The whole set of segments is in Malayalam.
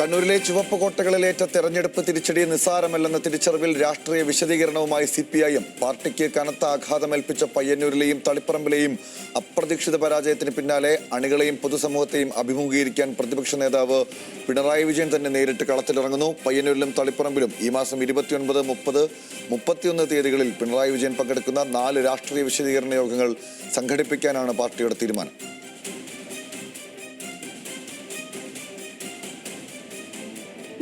കണ്ണൂരിലെ ചുവപ്പ് കോട്ടകളിലേറ്റ തെരഞ്ഞെടുപ്പ് തിരിച്ചടി നിസ്സാരമല്ലെന്ന തിരിച്ചറിവിൽ രാഷ്ട്രീയ വിശദീകരണവുമായി CPIM. പാർട്ടിക്ക് കനത്ത ആഘാതമേൽപ്പിച്ച പയ്യന്നൂരിലെയും തളിപ്പറമ്പിലെയും അപ്രതീക്ഷിത പരാജയത്തിന് പിന്നാലെ അണികളെയും പൊതുസമൂഹത്തെയും അഭിമുഖീകരിക്കാൻ പ്രതിപക്ഷ നേതാവ് പിണറായി വിജയൻ തന്നെ നേരിട്ട് കളത്തിലിറങ്ങുന്നു. പയ്യന്നൂരിലും തളിപ്പറമ്പിലും ഈ മാസം 29, 30, 31 തീയതികളിൽ പിണറായി വിജയൻ പങ്കെടുക്കുന്ന 4 രാഷ്ട്രീയ വിശദീകരണ യോഗങ്ങൾ സംഘടിപ്പിക്കാനാണ് പാർട്ടിയുടെ തീരുമാനം.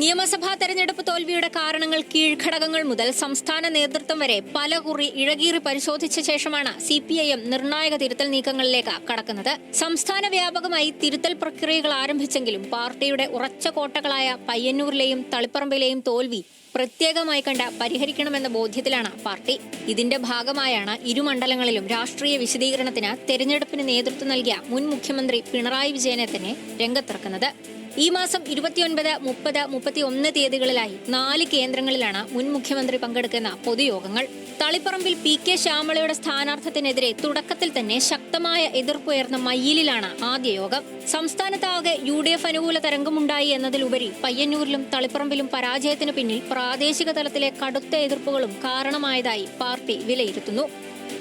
നിയമസഭാ തെരഞ്ഞെടുപ്പ് തോൽവിയുടെ കാരണങ്ങൾ കീഴ്ഘടകങ്ങൾ മുതൽ സംസ്ഥാന നേതൃത്വം വരെ പലകുറി ഇഴകീറി പരിശോധിച്ച ശേഷമാണ് CPIM നിർണായക തിരുത്തൽ നീക്കങ്ങളിലേക്ക് കടക്കുന്നത്. സംസ്ഥാന വ്യാപകമായി തിരുത്തൽ പ്രക്രിയകൾ ആരംഭിച്ചെങ്കിലും പാർട്ടിയുടെ ഉറച്ച കോട്ടകളായ പയ്യന്നൂരിലെയും തളിപ്പറമ്പിലെയും തോൽവി പ്രത്യേകമായി കണ്ട് പരിഹരിക്കണമെന്ന ബോധ്യത്തിലാണ് പാർട്ടി. ഇതിന്റെ ഭാഗമായാണ് ഇരു മണ്ഡലങ്ങളിലും രാഷ്ട്രീയ വിശദീകരണത്തിന് തെരഞ്ഞെടുപ്പിന് നേതൃത്വം നൽകിയ മുൻ മുഖ്യമന്ത്രി പിണറായി വിജയനെ തന്നെ രംഗത്തിറക്കുന്നത്. ഈ മാസം 29, 30, 31 തീയതികളിലായി 4 കേന്ദ്രങ്ങളിലാണ് മുൻ മുഖ്യമന്ത്രി പങ്കെടുക്കുന്ന പൊതുയോഗങ്ങൾ. തളിപ്പറമ്പിൽ PK ശ്യാമളയുടെ സ്ഥാനാർത്ഥത്തിനെതിരെ തുടക്കത്തിൽ തന്നെ ശക്തമായ എതിർപ്പുയർന്ന മയ്യിലിലാണ് ആദ്യ യോഗം. സംസ്ഥാനത്താകെ UDF അനുകൂല തരംഗമുണ്ടായി എന്നതിലുപരി പയ്യന്നൂരിലും തളിപ്പറമ്പിലും പരാജയത്തിന് പിന്നിൽ പ്രാദേശിക തലത്തിലെ കടുത്ത എതിർപ്പുകളും കാരണമായതായി പാർട്ടി വിലയിരുത്തുന്നു.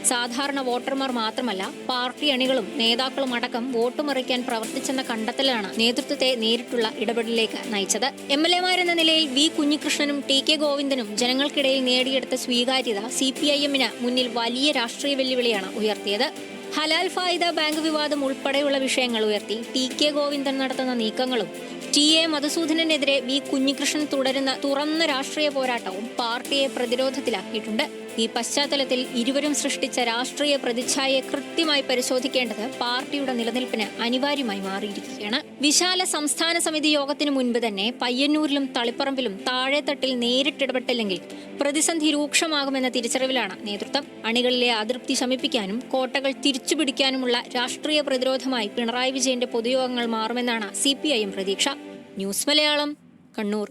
സാധാരണ വോട്ടർമാർ മാത്രമല്ല, പാർട്ടി അണികളും നേതാക്കളും അടക്കം വോട്ട് മറിക്കാൻ പ്രവർത്തിച്ചെന്ന കണ്ടെത്തലാണ് നേതൃത്വത്തെ നേരിട്ടുള്ള ഇടപെടലിലേക്ക് നയിച്ചത്. MLA-മാരെന്ന നിലയിൽ V. കുഞ്ഞികൃഷ്ണനും TK ഗോവിന്ദനും ജനങ്ങൾക്കിടയിൽ നേടിയെടുത്ത സ്വീകാര്യത CPIM-ന് മുന്നിൽ വലിയ രാഷ്ട്രീയ വെല്ലുവിളിയാണ് ഉയർത്തിയത്. ഹലാൽ ഫായിദ ബാങ്ക് വിവാദം ഉൾപ്പെടെയുള്ള വിഷയങ്ങൾ ഉയർത്തി TK ഗോവിന്ദൻ നടത്തുന്ന നീക്കങ്ങളും TA മധുസൂദനനെതിരെ V. കുഞ്ഞികൃഷ്ണൻ തുടരുന്ന തുറന്ന രാഷ്ട്രീയ പോരാട്ടവും പാർട്ടിയെ പ്രതിരോധത്തിലാക്കിയിട്ടുണ്ട്. ഈ പശ്ചാത്തലത്തിൽ ഇരുവരും സൃഷ്ടിച്ച രാഷ്ട്രീയ പ്രതിച്ഛായയെ കൃത്യമായി പരിശോധിക്കേണ്ടത് പാർട്ടിയുടെ നിലനിൽപ്പിന് അനിവാര്യമായി മാറിയിരിക്കുകയാണ്. വിശാല സംസ്ഥാന സമിതി യോഗത്തിനു മുൻപ് തന്നെ പയ്യന്നൂരിലും തളിപ്പറമ്പിലും താഴെത്തട്ടിൽ നേരിട്ടിടപെട്ടില്ലെങ്കിൽ പ്രതിസന്ധി രൂക്ഷമാകുമെന്ന തിരിച്ചറിവിലാണ് നേതൃത്വം. അണികളിലെ അതൃപ്തി ശമിപ്പിക്കാനും കോട്ടകൾ തിരിച്ചുപിടിക്കാനുമുള്ള രാഷ്ട്രീയ പ്രതിരോധമായി പിണറായി വിജയന്റെ പൊതുയോഗങ്ങൾ മാറുമെന്നാണ് CPIM പ്രതീക്ഷ. ന്യൂസ് മലയാളം, കണ്ണൂർ.